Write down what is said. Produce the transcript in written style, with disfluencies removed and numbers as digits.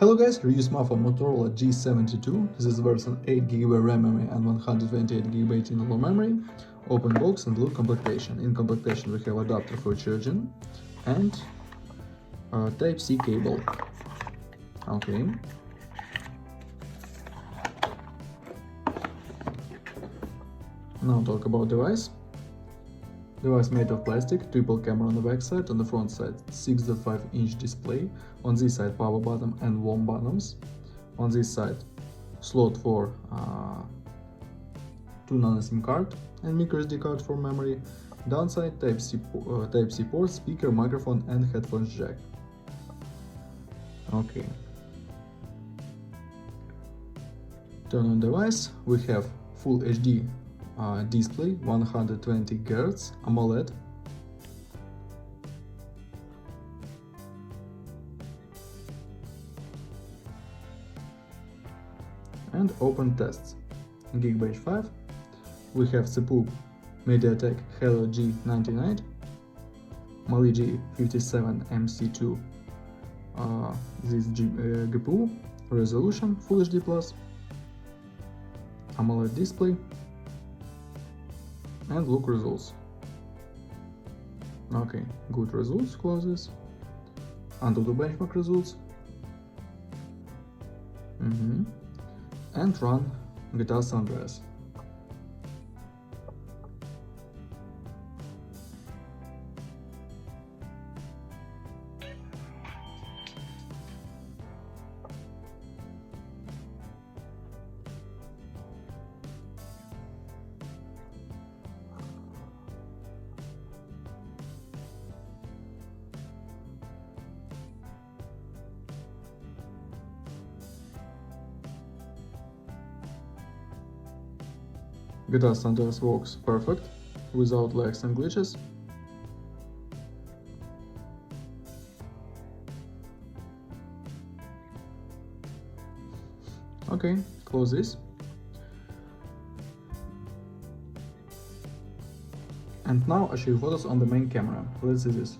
Hello guys, review smartphone Motorola G72. This is version 8GB RAM memory and 128GB internal memory. Open box and look complementation. In complementation we have adapter for charging and Type-C cable. Okay. Now talk about device. Device made of plastic, triple camera on the back side, on the front side 6.5-inch display, on this side power button and warm buttons, on this side slot for 2 nano SIM card and micro SD card for memory, downside Type-C port, speaker, microphone and headphones jack. Okay. Turn on device, we have Full HD display, 120 Hz AMOLED, and open tests. In Geekbench 5 we have CPU MediaTek Helio G99, Mali G57 MC2 this GPU, resolution Full HD+, AMOLED display, and look results. Okay, good results, close this. Undo the benchmark results. And run GTA San Andreas. GTA San Andreas works perfect, without lags and glitches. Okay, close this. And now I show you photos on the main camera. Let's see this.